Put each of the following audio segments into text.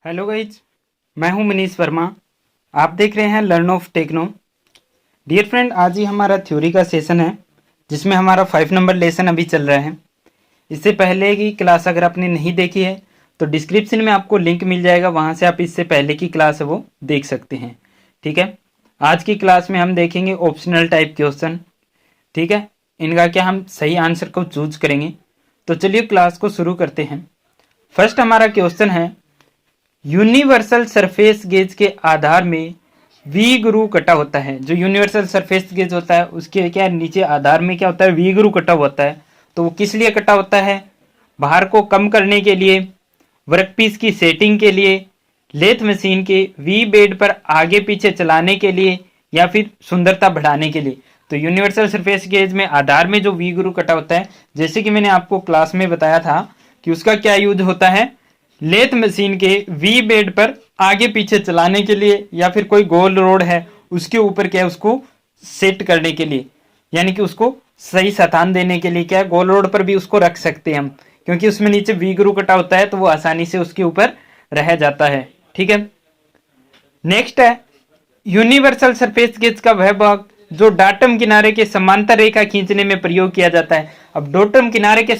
Hello guys, मैं हूं मनीष वर्मा। आप देख रहे हैं learn of techno. Dear friend, आज ही हमारा थ्योरी का सेशन है जिसमें हमारा 5 नंबर लेसन अभी चल रहा है। इससे पहले की क्लास अगर आपने नहीं देखी है तो डिस्क्रिप्शन में आपको लिंक मिल जाएगा, वहां से आप इससे पहले की क्लास है वो देख सकते हैं। ठीक है, आज की क्लास में हम देखेंगे ऑप्शनल टाइप क्वेश्चन। ठीक है, इनका क्या हम सही आंसर को चूज करेंगे। तो चलिए क्लास को शुरू करते हैं। फर्स्ट हमारा क्वेश्चन है, यूनिवर्सल सरफेस गेज के आधार में वी गुरु कटा होता है। जो यूनिवर्सल सरफेस गेज होता है उसके क्या नीचे आधार में क्या होता है, वी गुरु कटा होता है। तो वो किस लिए कटा होता है? भार को कम करने के लिए, वर्कपीस की सेटिंग के लिए, लेथ मशीन के वी बेड पर आगे पीछे चलाने के लिए, या फिर सुंदरता बढ़ाने के लिए। तो यूनिवर्सल सरफेस गेज में आधार में जो वी गुरु कटा होता है, जैसे कि मैंने आपको क्लास में बताया था कि उसका क्या यूज होता है, लेथ मशीन के वी बेड पर आगे पीछे चलाने के लिए, या फिर कोई गोल रोड है उसके ऊपर क्या है उसको सेट करने के लिए, यानी कि उसको सही स्थान देने के लिए। क्या है, गोल रोड पर भी उसको रख सकते हैं हम, क्योंकि उसमें नीचे वी ग्रू कटा होता है तो वो आसानी से उसके ऊपर रह जाता है। ठीक है, नेक्स्ट है, यूनिवर्सल सरफेस गेज का वह भाग जो डाटम किनारे के समांतर रेखा खींचने में प्रयोग किया जाता है। अब डाटम किनारे के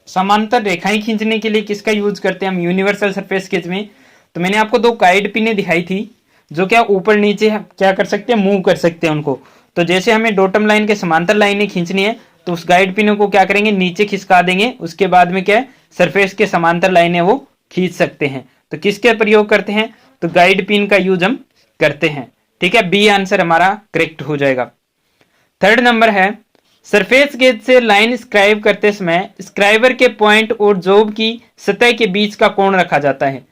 समांतर रेखाएं खींचने के लिए किसका यूज करते हैं हम यूनिवर्सल सरफेस गेज में? तो मैंने आपको 2 गाइड पिने दिखाई थी जो क्या ऊपर नीचे क्या कर सकते हैं, मूव कर सकते हैं उनको। तो जैसे हमें डॉटम लाइन के समांतर लाइनें खींचनी है तो उस गाइड पिनों को क्या करेंगे, नीचे खिसका देंगे। उसके बाद में क्या है, सरफेस के समांतर लाइनें वो खींच सकते हैं। तो किसके प्रयोग करते हैं? तो गाइड पिन का यूज हम करते हैं। ठीक है, बी आंसर हमारा करेक्ट हो जाएगा। थर्ड नंबर है, सरफेस गेज से लाइन स्क्राइब करते समय स्क्राइबर के पॉइंट और जॉब की सतह के बीच का कोण रखा जाता है।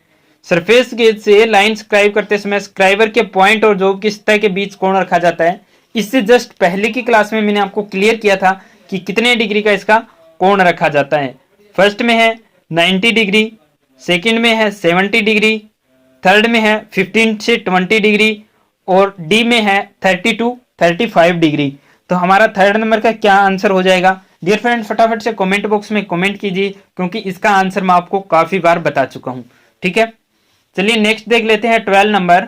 सरफेस गेज से लाइन स्क्राइब करते समय स्क्राइबर के पॉइंट और जॉब की सतह के बीच कोण रखा जाता है। इससे जस्ट पहले की क्लास में मैंने आपको क्लियर किया था कि कितने डिग्री का इसका कोण रखा जाता है। फर्स्ट में है 90 डिग्री, सेकंड में है 70 डिग्री, थर्ड में है 15 से 20 डिग्री, और डी में है 30 टू 35 डिग्री। तो हमारा थर्ड नंबर का क्या आंसर हो जाएगा? डियर फ्रेंड, फटाफट से कमेंट बॉक्स में कमेंट कीजिए, क्योंकि इसका आंसर मैं आपको काफी बार बता चुका हूं। ठीक है, चलिए नेक्स्ट देख लेते हैं 12 नंबर।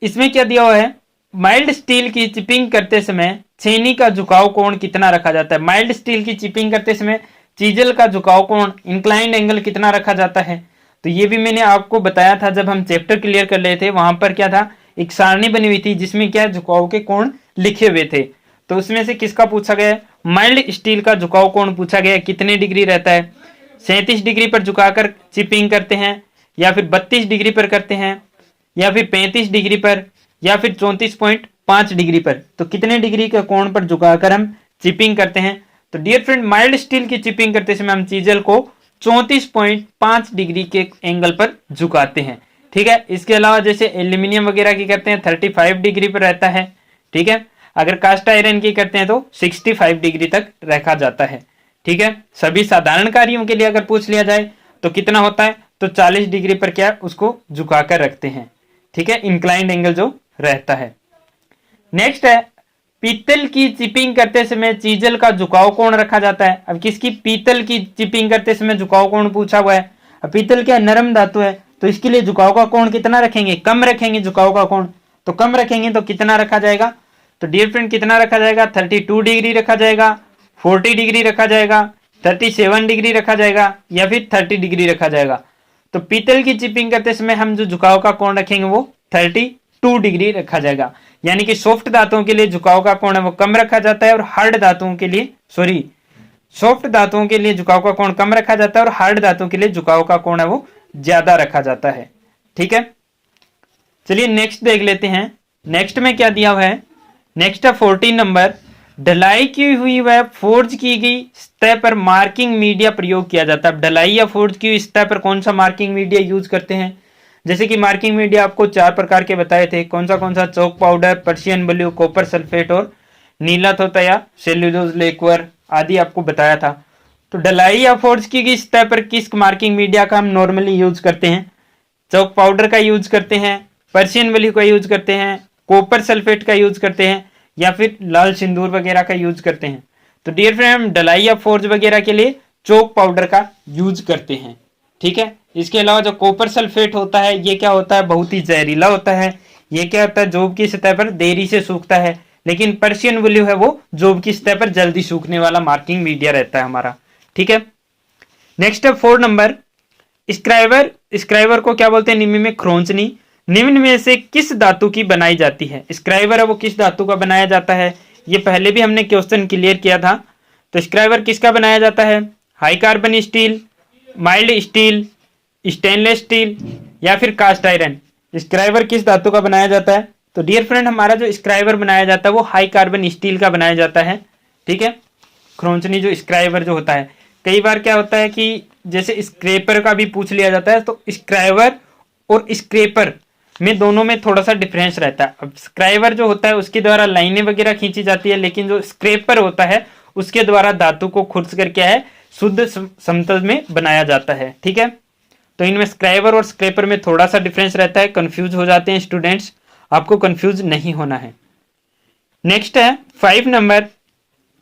इसमें क्या दिया हुआ है, माइल्ड स्टील की चिपिंग करते समय छेनी का झुकाव कोण कितना रखा जाता है? माइल्ड स्टील की चिपिंग करते समय चीजल का झुकाव कोण, इंक्लाइंड एंगल कितना रखा जाता है? तो ये भी मैंने आपको बताया था जब हम चैप्टर क्लियर कर रहे थे। वहां पर क्या था, एक सारणी बनी हुई थी जिसमें क्या झुकाव के कोण लिखे हुए थे। तो उसमें से किसका पूछा गया? माइल्ड स्टील का झुकाव कोण पूछा गया, कितने डिग्री रहता है? 37 डिग्री पर झुकाकर चिपिंग करते हैं, या फिर 32 डिग्री पर करते हैं, या फिर 35 डिग्री पर, या फिर 34.5 डिग्री पर। तो कितने डिग्री के कोण पर झुकाकर हम चिपिंग करते हैं? तो डियर फ्रेंड, माइल्ड स्टील की चिपिंग करते समय हम चीजल को 34.5 डिग्री के एंगल पर झुकाते हैं। ठीक है, इसके अलावा जैसे एल्यूमिनियम वगैरह की करते हैं 35 डिग्री पर रहता है। ठीक है, अगर कास्ट आयरन की करते हैं तो 65 डिग्री तक रखा जाता है। ठीक है, सभी साधारण कार्यों के लिए अगर पूछ लिया जाए तो कितना होता है, तो 40 डिग्री पर क्या उसको झुकाकर रखते हैं। ठीक है, इंक्लाइंड एंगल जो रहता है। नेक्स्ट है, पीतल की चिपिंग करते समय चीजल का झुकाव कोण रखा जाता है। अब किसकी? पीतल की चिपिंग करते समय झुकाव कोण पूछा हुआ है। अब पीतल क्या नरम धातु है, तो इसके लिए झुकाव का कोण कितना रखेंगे? कम रखेंगे झुकाव का कोण। तो कम रखेंगे तो कितना रखा जाएगा? तो डियर फ्रेंड, कितना रखा जाएगा? 32 डिग्री रखा जाएगा, 40 डिग्री रखा जाएगा, 37 डिग्री रखा जाएगा, या फिर 30 डिग्री रखा जाएगा। तो पीतल की चिपिंग करते समय हम जो झुकाव का कोण रखेंगे वो 32 डिग्री रखा जाएगा। यानी कि सॉफ्ट धातुओं के लिए झुकाव का कोण है वो कम रखा जाता है, और हार्ड धातुओं के लिए सॉफ्ट धातुओं के लिए झुकाव का कोण कम रखा जाता है, और हार्ड धातुओं के लिए झुकाव का कोण है वो ज्यादा रखा जाता है। ठीक है, चलिए नेक्स्ट देख लेते हैं। नेक्स्ट में क्या दिया हुआ है? नेक्स्ट है 14 नंबर, ढलाई की हुई व फोर्ज की गई सतह पर मार्किंग मीडिया प्रयोग किया जाता है। ढलाई या फोर्ज की हुई सतह पर कौन सा मार्किंग मीडिया यूज करते हैं? जैसे कि मार्किंग मीडिया आपको 4 प्रकार के बताए थे। कौन सा? Chalk powder, Persian blue, copper sulphate और नीला थोथा या सेल्यूलोज लेक्वर आदि आपको बताया था। तो ढलाई या फोर्ज की गई सतह पर किस मार्किंग मीडिया का हम नॉर्मली यूज करते हैं? चौक पाउडर का यूज करते हैं, पर्शियन ब्लू का यूज करते हैं, कॉपर सल्फेट का यूज करते हैं, या फिर लाल सिंदूर वगैरह का यूज करते हैं। तो डियर फ्रेंड, हम ढलाई या फोर्ज वगैरह के लिए चौक पाउडर का यूज करते हैं। ठीक है। इसके अलावा जो कॉपर सल्फेट होता है ये क्या होता है, बहुत ही जहरीला होता है। ये क्या होता है, जोब की सतह पर देरी से सूखता है, लेकिन पर्शियन ब्लू है वो जोब की सतह पर जल्दी सूखने वाला मार्किंग मीडिया रहता है हमारा। ठीक है। नेक्स्ट है 4 नंबर, स्क्राइबर। स्क्राइबर को क्या बोलते हैं, निम्न में खरोंचनी। निम्न में से किस धातु की बनाई जाती है। स्क्राइबर है वो किस धातु का बनाया जाता है, ये पहले भी हमने क्वेश्चन क्लियर किया था। तो स्क्राइबर किसका बनाया जाता है, high carbon steel, mild steel, stainless steel या फिर कास्ट आयरन। स्क्राइबर किस धातु का बनाया जाता है, तो डियर फ्रेंड हमारा जो स्क्राइबर बनाया जाता है वो हाई कार्बन स्टील का बनाया जाता है। ठीक है। खरोंचनी जो स्क्राइबर जो होता है, कई बार क्या होता है कि जैसे स्क्रेपर का भी पूछ लिया जाता है, तो स्क्राइबर और स्क्रेपर में दोनों में थोड़ा सा डिफरेंस रहता है। अब स्क्राइबर जो होता है उसके द्वारा लाइनें वगैरह खींची जाती है, लेकिन जो स्क्रेपर होता है उसके द्वारा धातु को खुर्च कर क्या है, शुद्ध समतल में बनाया जाता है। ठीक है। तो इनमें स्क्राइबर और स्क्रेपर में थोड़ा सा डिफरेंस रहता है, कंफ्यूज हो जाते हैं स्टूडेंट्स, आपको कंफ्यूज नहीं होना है। नेक्स्ट है 5 नंबर,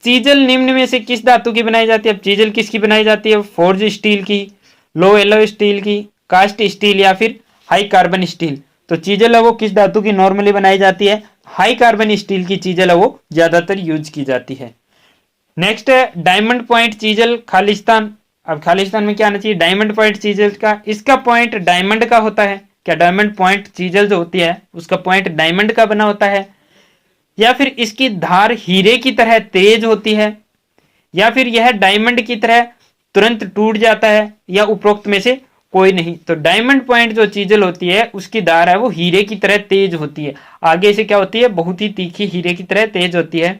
चीजल निम्न में से किस धातु की बनाई जाती है। अब चीजल किसकी बनाई जाती है, फोर्ज स्टील की, लो एलो स्टील की, कास्ट स्टील या फिर हाई कार्बन स्टील। तो चीजल है वो किस धातु की नॉर्मली बनाई जाती है, हाई कार्बन स्टील की चीजल है वो ज्यादातर यूज की जाती है। नेक्स्ट है डायमंड पॉइंट चीजल खालिस्तान। अब खालिस्तान में क्या आना चाहिए, डायमंड पॉइंट चीजल का, इसका पॉइंट डायमंड का होता है क्या, डायमंड पॉइंट चीजल जो होती है उसका पॉइंट डायमंड का बना होता है, या फिर इसकी धार हीरे की तरह तेज होती है, या फिर यह डायमंड की तरह तुरंत टूट जाता है, या उपरोक्त में से कोई नहीं। तो डायमंड पॉइंट जो चीजल होती है उसकी धार है वो हीरे की तरह तेज होती है, आगे से क्या होती है, बहुत ही तीखी हीरे की तरह तेज होती है।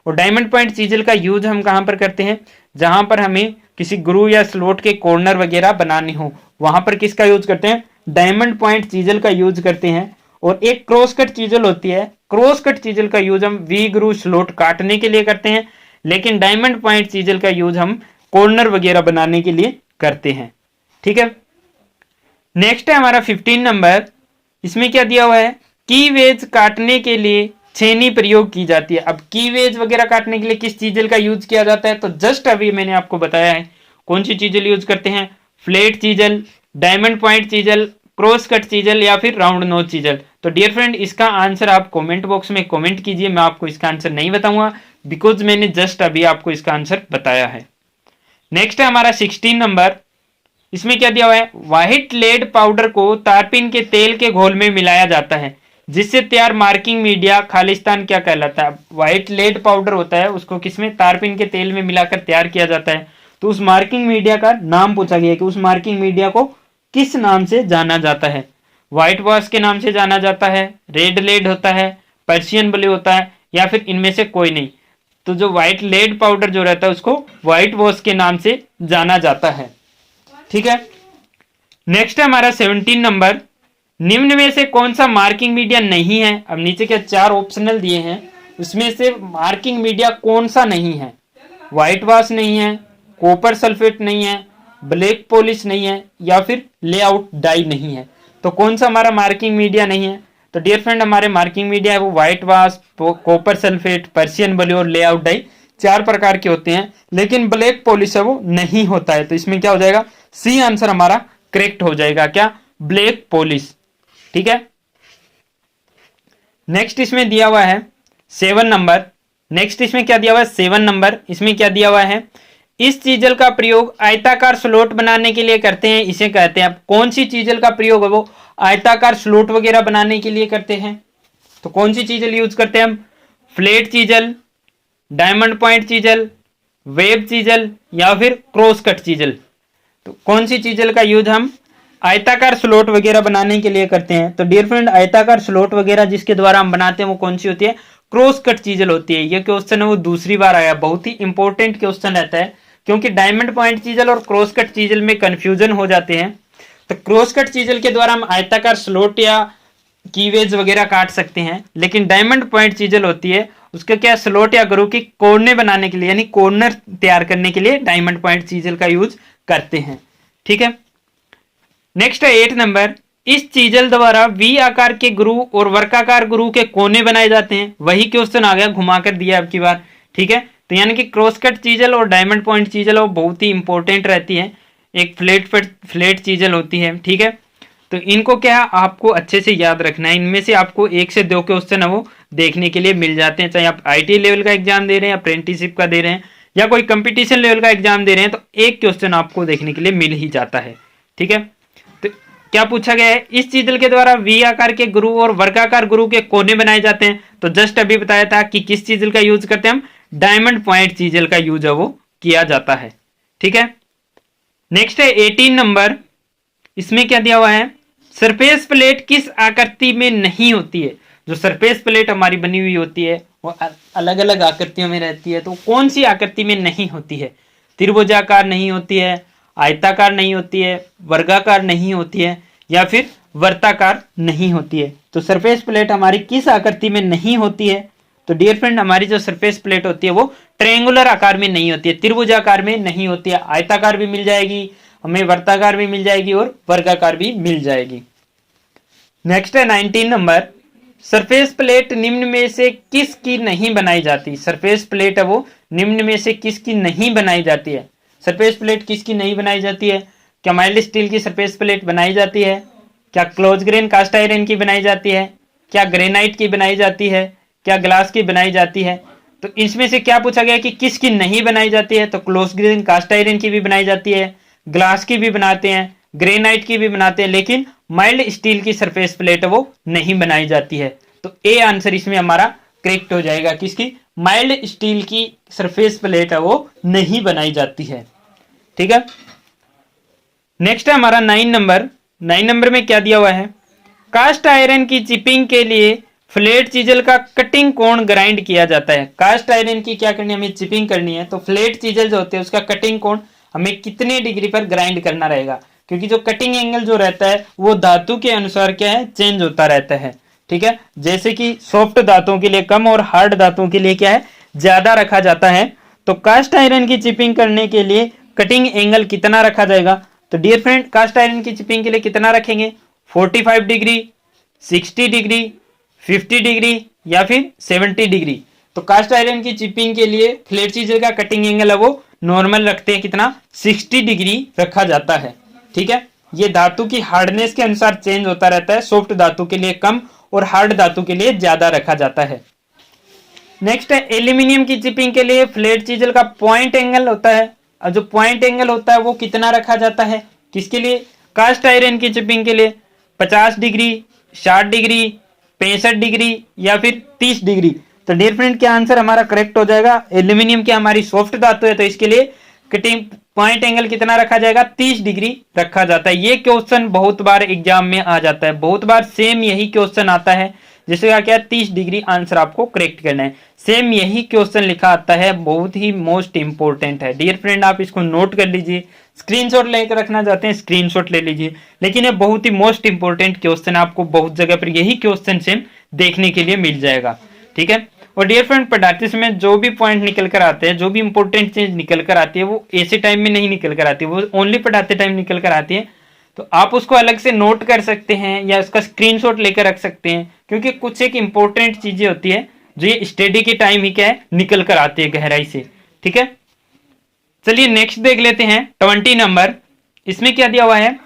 और डायमंड पॉइंट चीजल का यूज हम कहां पर करते हैं, जहां पर हमें किसी ग्रू या स्लोट के कॉर्नर वगैरह बनाने हो, वहां पर किसका यूज करते हैं, डायमंड पॉइंट चीजल का यूज करते हैं। और एक क्रॉस कट चीजल होती है, क्रॉस कट चीजल का यूज हम वी ग्रू स्लोट काटने के लिए करते हैं, लेकिन डायमंड पॉइंट चीजल का यूज हम कॉर्नर वगैरह बनाने के लिए करते हैं। ठीक है। नेक्स्ट है हमारा 15 नंबर, इसमें क्या दिया हुआ है, की वेज काटने के लिए छेनी प्रयोग की जाती है। अब की वेज वगैरह काटने के लिए किस चीजल का यूज किया जाता है, तो जस्ट अभी मैंने आपको बताया है कौन सी चीजल यूज करते हैं, flat chisel, diamond point chisel, cross cut chisel या फिर राउंड नोज चीजल। तो डियर फ्रेंड इसका आंसर आप कमेंट बॉक्स में कमेंट कीजिए, मैं आपको इसका आंसर नहीं बताऊंगा बिकॉज मैंने जस्ट अभी आपको इसका आंसर बताया है। नेक्स्ट है हमारा 16 नंबर, इसमें क्या दिया हुआ है, व्हाइट लेड पाउडर को तारपीन के तेल के घोल में मिलाया जाता है जिससे तैयार मार्किंग मीडिया खालिस्तान क्या कहलाता है। व्हाइट लेड पाउडर होता है उसको किसमें, तारपीन के तेल में मिलाकर तैयार किया जाता है। तो उस मार्किंग मीडिया का नाम पूछा गया कि उस मार्किंग मीडिया को किस नाम से जाना जाता है, व्हाइट वॉश के नाम से जाना जाता है, रेड लेड होता है, पर्शियन ब्लू होता है, या फिर इनमें से कोई नहीं। तो जो व्हाइट लेड पाउडर जो रहता है उसको व्हाइट वॉश के नाम से जाना जाता है। ठीक है। नेक्स्ट है हमारा 17 नंबर, निम्न में से कौन सा मार्किंग मीडिया नहीं है। अब नीचे के 4 ऑप्शनल दिए हैं, उसमें से मार्किंग मीडिया कौन सा नहीं है, व्हाइट वॉश नहीं है, कॉपर सल्फेट नहीं है, ब्लैक पॉलिश नहीं है, या फिर लेआउट डाई नहीं है। तो कौन सा हमारा मार्किंग मीडिया नहीं है, तो डियर फ्रेंड हमारे मार्किंग मीडिया है वो white wash, copper sulphate, Persian blue और लेआउट डाई 4 प्रकार के होते हैं, लेकिन ब्लैक पॉलिश है वो नहीं होता है। तो इसमें क्या हो जाएगा, सी आंसर हमारा करेक्ट हो जाएगा, क्या, ब्लैक पॉलिश। ठीक है। नेक्स्ट इसमें दिया हुआ है 7 नंबर, नेक्स्ट इसमें क्या दिया हुआ है 7 नंबर, इसमें क्या दिया हुआ है, इस चीजल का प्रयोग आयताकार स्लोट बनाने के लिए करते हैं, इसे कहते हैं। अब कौन सी चीजल का प्रयोग है वो आयताकार स्लोट वगैरह बनाने के लिए करते हैं, तो कौन सी चीजल यूज करते हैं हम, flat chisel, diamond point chisel, web chisel या फिर क्रॉस कट चीजल। तो कौन सी चीजल का यूज हम आयताकार स्लोट वगैरह बनाने के लिए करते हैं। तो डियर फ्रेंड आयताकार स्लोट वगैरह जिसके द्वारा हम बनाते हैं वो कौन सी होती है, क्रॉस कट चीजल होती है। ये क्वेश्चन है वो दूसरी बार आया, बहुत ही इंपॉर्टेंट क्वेश्चन रहता है, क्योंकि डायमंड पॉइंट चीजल और क्रॉस कट चीजल में कंफ्यूजन हो जाते हैं। तो क्रॉस कट चीजल के द्वारा हम आयताकार स्लोट या कीवेज वगैरह काट सकते हैं, लेकिन डायमंड पॉइंट चीजल होती है उसका क्या, स्लोट या ग्रू की कोने बनाने के लिए यानी कॉर्नर तैयार करने के लिए डायमंड पॉइंट चीजल का यूज करते हैं। ठीक है। नेक्स्ट है 8 नंबर, इस चीजल द्वारा वी आकार के ग्रू और वर्गाकार ग्रू के कोने बनाए जाते हैं। वही क्वेश्चन आ गया, घुमाकर दिया अब की बार। ठीक है। तो यानी कि क्रॉस कट चीजल और डायमंड पॉइंट चीजल वो बहुत ही इंपॉर्टेंट रहती है, एक फ्लैट चीजल होती है, ठीक है। तो इनको क्या है आपको अच्छे से याद रखना है। इनमें से आपको 1 से 2 क्वेश्चन है वो देखने के लिए मिल जाते हैं, चाहे आप आईटी लेवल का एग्जाम दे रहे हैं, अप्रेंटिसशिप का दे रहे हैं या कोई कंपटीशन लेवल का एग्जाम दे रहे हैं, तो एक क्वेश्चन आपको देखने के लिए मिल ही जाता है, ठीक है। तो क्या पूछा गया है, इस चीजल के द्वारा वी आकार के गुरु और वर्गाकार गुरु के कोने बनाए जाते हैं। तो जस्ट अभी बताया था कि किस चीजल का यूज करते हैं हम, डायमंड पॉइंट चीजल का यूज है वो किया जाता है, ठीक है। नेक्स्ट है 18 नंबर, इसमें क्या दिया हुआ है, सरफेस प्लेट किस आकृति में नहीं होती है। जो सरफेस प्लेट हमारी बनी हुई होती है वो अलग अलग आकृतियों में रहती है, तो कौन सी आकृति में नहीं होती है, त्रिभुजाकार नहीं होती है, आयताकार नहीं होती है, वर्गाकार नहीं होती है या फिर वर्ताकार नहीं होती है। तो सरफेस प्लेट हमारी किस आकृति में नहीं होती है, तो डियर फ्रेंड हमारी जो सरफेस प्लेट होती है वो ट्रायंगुलर आकार में नहीं होती है, त्रिभुजाकार में नहीं होती है, आयताकार भी मिल जाएगी हमें, वर्ताकार भी मिल जाएगी और वर्गाकार भी मिल जाएगी। नेक्स्ट है 19 नंबर, सरफेस प्लेट निम्न में से किसकी नहीं बनाई जाती। सरफेस प्लेट है वो निम्न में से किसकी नहीं बनाई जाती है। सरफेस प्लेट किसकी नहीं बनाई जाती है, क्या माइल्ड स्टील की सरफेस प्लेट बनाई जाती है, क्या क्लोज ग्रेन कास्ट आयरन की बनाई जाती है, क्या ग्रेनाइट की बनाई जाती है, क्या ग्लास की बनाई जाती है। तो इसमें से क्या पूछा गया कि किसकी नहीं बनाई जाती है, तो क्लोज ग्रेन कास्ट आयरन की भी बनाई जाती है, ग्लास की भी बनाते हैं, ग्रेनाइट की भी बनाते हैं, लेकिन माइल्ड स्टील की सरफेस प्लेट वो नहीं बनाई जाती है। तो ए आंसर इसमें हमारा करेक्ट हो जाएगा, किसकी, माइल्ड स्टील की सरफेस प्लेट है वो नहीं बनाई जाती है, ठीक है। नेक्स्ट है हमारा 9 नंबर, 9 नंबर में क्या दिया हुआ है, कास्ट आयरन की चिपिंग के लिए फ्लैट चीजल का कटिंग कोण ग्राइंड किया जाता है। कास्ट आयरन की क्या करनी है, हमें चिपिंग करनी है, तो फ्लैट चीजल जो होते हैं उसका कटिंग कोण हमें कितने डिग्री पर ग्राइंड करना रहेगा, क्योंकि जो कटिंग एंगल जो रहता है वो धातु के अनुसार क्या है चेंज होता रहता है, ठीक है। जैसे कि सॉफ्ट धातुओं के लिए कम और हार्ड धातुओं के लिए क्या है ज्यादा रखा जाता है। तो कास्ट आयरन की चिपिंग करने के लिए कटिंग एंगल कितना रखा जाएगा, तो डियर फ्रेंड कास्ट आयरन की चिपिंग के लिए कितना रखेंगे, 45 डिग्री, 60 डिग्री, 50 डिग्री या फिर 70 डिग्री। तो कास्ट आयरन की चिपिंग के लिए फ्लैट चीजल का कटिंग एंगल है वो नॉर्मल रखते हैं, कितना, 60 डिग्री रखा जाता है, ठीक है। ये धातु की हार्डनेस के अनुसार चेंज होता रहता है, सॉफ्ट धातु के लिए कम और हार्ड धातु के लिए ज्यादा रखा जाता है। नेक्स्ट है एल्यूमिनियम की चिपिंग के लिए फ्लैट चीजल का पॉइंट एंगल होता है, और जो पॉइंट एंगल होता है वो कितना रखा जाता है, किसके लिए, कास्ट आयरन की चिपिंग के लिए 50 डिग्री, 60 डिग्री, 65 डिग्री या फिर 30 डिग्री। तो डियर फ्रेंड क्या आंसर हमारा करेक्ट हो जाएगा, एल्यूमिनियम की हमारी सॉफ्ट धातु है तो इसके लिए कटिंग पॉइंट एंगल कितना रखा जाएगा, 30 डिग्री रखा जाता है। ये क्वेश्चन बहुत बार एग्जाम में आ जाता है, बहुत बार सेम यही क्वेश्चन आता है, जिसका क्या 30 डिग्री आंसर आपको करेक्ट करना है। सेम यही क्वेश्चन लिखा आता है, बहुत ही मोस्ट इंपोर्टेंट है डियर फ्रेंड, आप इसको नोट कर लीजिए, स्क्रीनशॉट लेकर रखना चाहते हैं स्क्रीनशॉट ले लीजिए, लेकिन ये बहुत ही मोस्ट इंपोर्टेंट क्वेश्चन है, आपको बहुत जगह पर यही क्वेश्चन सेम देखने के लिए मिल जाएगा, ठीक है। और डियर फ्रेंड पढ़ाते समय जो भी पॉइंट निकल कर आते हैं, जो भी इंपॉर्टेंट चीज निकल कर आती है वो ऐसे टाइम में नहीं निकल कर आती है, वो ओनली पढ़ाते टाइम निकल कर आती है। तो आप उसको अलग से नोट कर सकते हैं या उसका स्क्रीनशॉट लेकर रख सकते हैं, क्योंकि कुछ एक इंपॉर्टेंट चीजें होती है जो ये स्टडी के टाइम ही क्या है निकल कर आती है गहराई से, ठीक है। चलिए नेक्स्ट देख लेते हैं 20 नंबर, इसमें क्या दिया हुआ है,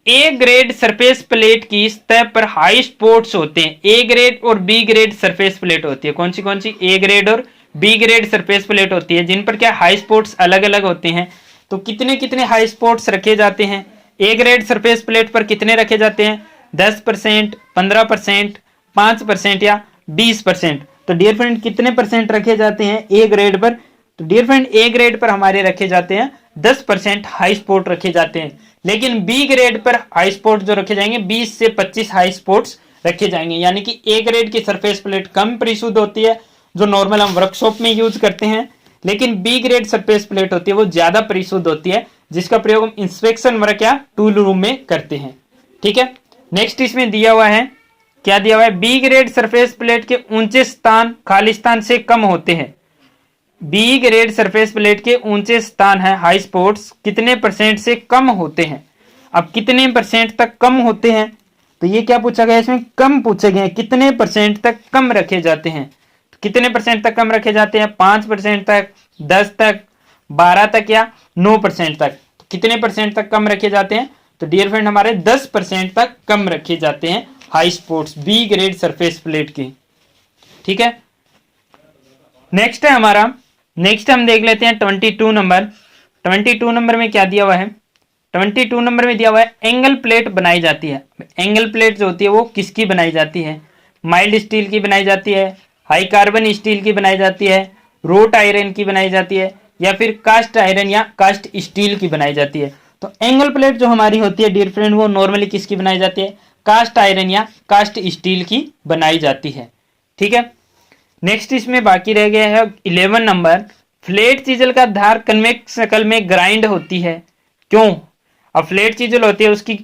ए ग्रेड सरफेस प्लेट की सतह पर हाई स्पॉट्स होते हैं। ए ग्रेड और बी ग्रेड सरफेस प्लेट होती है, कौन सी ए ग्रेड और बी ग्रेड सरफेस प्लेट होती है, जिन पर क्या हाई स्पॉट्स अलग अलग होते हैं। तो कितने कितने हाई स्पॉट्स रखे जाते हैं, ए ग्रेड सरफेस प्लेट पर कितने रखे जाते हैं, 10%, 15%, 5% या 20%। तो डियर फ्रेंड कितने परसेंट रखे जाते हैं ए ग्रेड पर, तो डियर फ्रेंड ए ग्रेड पर हमारे रखे जाते हैं 10% हाई स्पॉट रखे जाते हैं, लेकिन बी ग्रेड पर हाई स्पॉट जो रखे जाएंगे 20 से 25 हाई स्पॉट्स रखे जाएंगे। यानी कि ए ग्रेड की सरफेस प्लेट कम परिशुद्ध होती है, जो नॉर्मल हम वर्कशॉप में यूज करते हैं, लेकिन बी ग्रेड सरफेस प्लेट होती है वो ज्यादा परिशुद्ध होती है, जिसका प्रयोग हम इंस्पेक्शन वर्क या टूल रूम में करते हैं, ठीक है। नेक्स्ट इसमें दिया हुआ है, क्या दिया हुआ है, बी ग्रेड सरफेस प्लेट के ऊंचे स्थान खाली स्थान से कम होते हैं। बी ग्रेड सरफेस प्लेट के ऊंचे स्थान है हाई स्पॉट्स कितने परसेंट से कम होते हैं। अब कितने परसेंट तक कम होते हैं, तो ये क्या पूछा गया, इसमें कम पूछे गए, कितने परसेंट तक कम रखे जाते हैं। तो कितने परसेंट तक कम रखे जाते हैं, 5% तक, 10 तक, 12 तक या 9% तक। कितने परसेंट तक कम रखे जाते हैं? तो डियर फ्रेंड हमारे 10% तक कम रखे जाते हैं high sports B grade surface plate के। ठीक है, नेक्स्ट है हमारा, नेक्स्ट हम देख लेते हैं 22 नंबर। 22 नंबर में क्या दिया हुआ है? 22 नंबर में दिया हुआ है एंगल प्लेट बनाई जाती है। एंगल प्लेट जो होती है वो किसकी बनाई जाती है? माइल्ड स्टील की बनाई जाती है, हाई कार्बन स्टील की बनाई जाती है, रोट आयरन की बनाई जाती है, या फिर कास्ट आयरन या कास्ट स्टील की बनाई जाती है। तो एंगल प्लेट जो हमारी होती है डियर फ्रेंड वो नॉर्मली किसकी बनाई जाती है? कास्ट आयरन या कास्ट स्टील की बनाई जाती है। ठीक है, नेक्स्ट इसमें बाकी रह गया है 11 नंबर। फ्लैट चीजल का धार कन्वेक्स शक्ल में ग्राइंड होती है, क्यों? अब फ्लैट चीजल होती है उसकी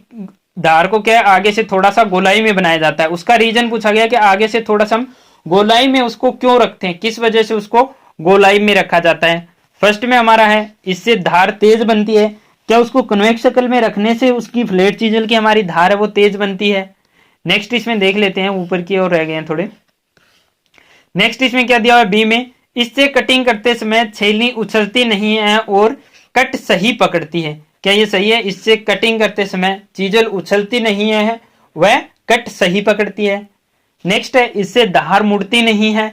धार को क्या है आगे से थोड़ा सा गोलाई में बनाया जाता है। उसका रीजन पूछा गया कि आगे से थोड़ा सा हम गोलाई में उसको क्यों रखते हैं, किस वजह से उसको गोलाई में रखा जाता है? फर्स्ट में हमारा है इससे धार तेज बनती है। क्या उसको कन्वेक्स शक्ल में रखने से उसकी फ्लैट चीजल की हमारी धार है वो तेज बनती है? नेक्स्ट इसमें देख लेते हैं, ऊपर की ओर रह गए हैं थोड़े। नेक्स्ट इसमें क्या दिया हुआ है बी में, इससे कटिंग करते समय छेलनी उछलती नहीं है और कट सही पकड़ती है। क्या ये सही है? इससे कटिंग करते समय चीजल उछलती नहीं है, वह कट सही पकड़ती है। नेक्स्ट है इससे धार मुड़ती नहीं है।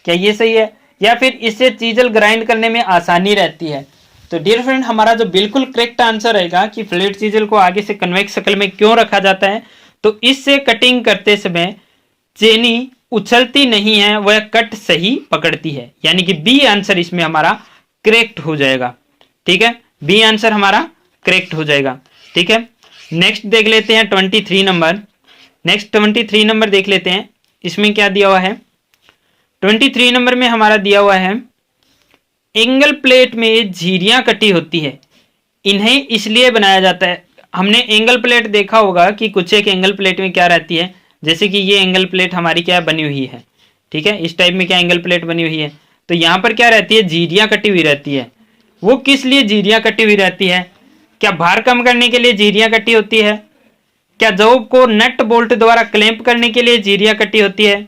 क्या ये सही है? या फिर इससे चीजल ग्राइंड करने में आसानी रहती है। तो डियर फ्रेंड हमारा जो बिल्कुल करेक्ट आंसर रहेगा कि फ्लैट चीजल को आगे से कन्वेक्स शक्ल में क्यों रखा जाता है, तो इससे कटिंग करते समय चेनी उछलती नहीं है, वह कट सही पकड़ती है। यानी कि बी आंसर इसमें हमारा करेक्ट हो जाएगा। ठीक है, बी आंसर हमारा करेक्ट हो जाएगा। ठीक है, नेक्स्ट देख लेते हैं 23 नंबर। नेक्स्ट 23 नंबर देख लेते हैं, इसमें क्या दिया हुआ है? 23 नंबर में हमारा दिया हुआ है एंगल प्लेट में झिरियां कटी होती है, इन्हें इसलिए बनाया जाता है। हमने एंगल प्लेट देखा होगा कि कुछ एक एंगल प्लेट में क्या रहती है, जैसे कि ये एंगल प्लेट हमारी क्या बनी हुई है। ठीक है, इस टाइप में क्या एंगल प्लेट बनी हुई है, तो यहाँ पर क्या रहती है? झिरियां कटी हुई रहती है। वो किस लिए झिरियां कटी हुई रहती है? क्या भार कम करने के लिए झिरियां कटी होती है? क्या जॉब को नट बोल्ट द्वारा क्लैंप करने के लिए झिरियां कटी होती है?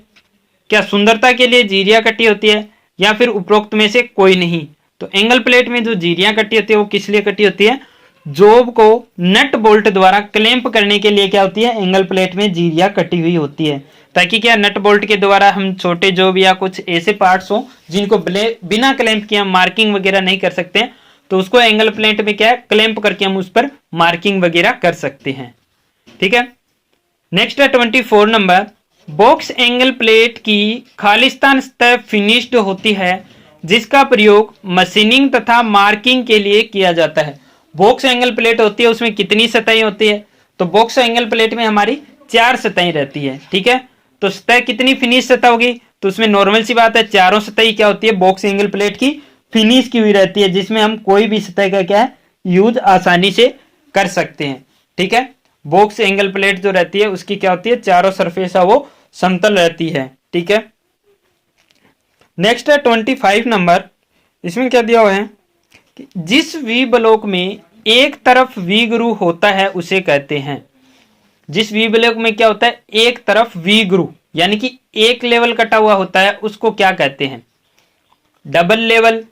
क्या सुंदरता के लिए झिरियां कटी होती है? या फिर उपरोक्त में से कोई नहीं? तो एंगल प्लेट में जो झिरियां कटी होती है वो किस लिए कटी होती है? जॉब को नट बोल्ट द्वारा क्लैंप करने के लिए क्या होती है? एंगल प्लेट में झिरियां कटी हुई होती है, ताकि क्या नट बोल्ट के द्वारा हम छोटे जॉब या कुछ ऐसे पार्ट्स हो जिनको बिना क्लैंप किए हम मार्किंग वगैरह नहीं कर सकते, तो उसको एंगल प्लेट में क्या है क्लैंप करके हम उस पर मार्किंग वगैरह कर सकते हैं। ठीक है, नेक्स्ट है 24 नंबर। बॉक्स एंगल प्लेट की खालिस्तान सतह फिनिश्ड होती है, जिसका प्रयोग मशीनिंग तथा मार्किंग के लिए किया जाता है। बॉक्स एंगल प्लेट होती है, उसमें कितनी सतहें होती है? तो बॉक्स एंगल प्लेट में हमारी 4 सतहें रहती है। ठीक है, तो सतह कितनी फिनिश सतह होगी? तो उसमें नॉर्मल सी बात है, चारों सतह क्या होती है? बॉक्स एंगल प्लेट की फिनिश की हुई रहती है, जिसमें हम कोई भी सतह का क्या है यूज आसानी से कर सकते हैं। ठीक है, बॉक्स एंगल प्लेट जो रहती है उसकी क्या होती है? चारों सरफेस है वो समतल रहती है। ठीक है, नेक्स्ट है 25 नंबर। इसमें क्या दिया हुआ है कि जिस वी ब्लॉक में एक तरफ वी ग्रू होता है उसे कहते हैं। जिस वी ब्लॉक में क्या होता है? एक तरफ वी ग्रू, यानी कि एक लेवल कटा हुआ होता है, उसको क्या कहते हैं? Double level,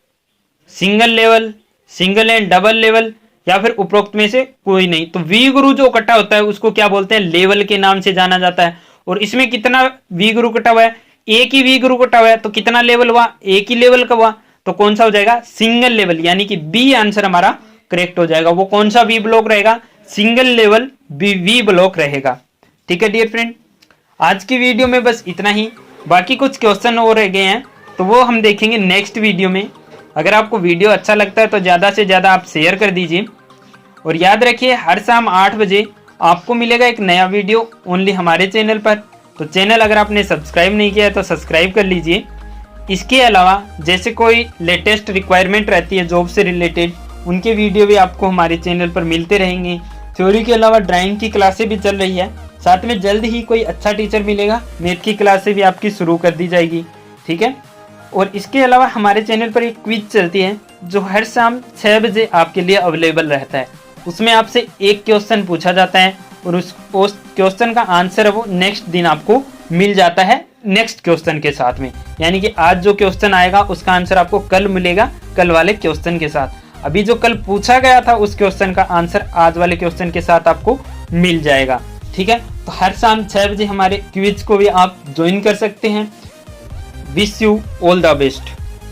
single level, single and double level, या फिर उपरोक्त में से कोई नहीं। तो वी ग्रू जो कटा होता है उसको क्या बोलते हैं? लेवल के नाम से जाना जाता है। और इसमें कितना वी ग्रू कटा हुआ है? एक ही वी ग्रू कटा हुआ है, तो कितना लेवल हुआ? एक ही लेवल का हुआ, तो कौन सा हो जाएगा? सिंगल लेवल, यानी कि बी आंसर हमारा करेक्ट हो जाएगा। वो कौन सा वी ब्लॉक रहेगा? सिंगल लेवल वी ब्लॉक रहेगा। ठीक है डियर फ्रेंड, आज की वीडियो में बस इतना ही। बाकी कुछ क्वेश्चन और रह गए हैं तो वो हम देखेंगे नेक्स्ट वीडियो में। अगर आपको वीडियो अच्छा लगता है तो ज़्यादा से ज़्यादा आप शेयर कर दीजिए, और याद रखिए हर शाम 8 बजे आपको मिलेगा एक नया वीडियो ओनली हमारे चैनल पर। तो चैनल अगर आपने सब्सक्राइब नहीं किया है तो सब्सक्राइब कर लीजिए। इसके अलावा जैसे कोई लेटेस्ट रिक्वायरमेंट रहती है जॉब से रिलेटेड, उनके वीडियो भी आपको हमारे चैनल पर मिलते रहेंगे। थ्योरी के अलावा ड्राइंग की क्लासें भी चल रही है, साथ में जल्द ही कोई अच्छा टीचर मिलेगा, मैथ की क्लासें भी आपकी शुरू कर दी जाएगी। ठीक है, और इसके अलावा हमारे चैनल पर एक क्विज चलती है जो हर शाम 6 बजे आपके लिए अवेलेबल रहता है। उसमें आपसे एक क्वेश्चन पूछा जाता है और उस क्वेश्चन का आंसर है वो नेक्स्ट दिन आपको मिल जाता है नेक्स्ट क्वेश्चन के साथ में। यानी कि आज जो क्वेश्चन आएगा उसका आंसर आपको कल मिलेगा कल वाले क्वेश्चन के साथ। अभी जो कल पूछा गया था उस क्वेश्चन का आंसर आज वाले क्वेश्चन के साथ आपको मिल जाएगा। ठीक है, तो हर शाम 6 बजे हमारे क्विज को भी आप ज्वाइन कर सकते हैं। Wish you all the best.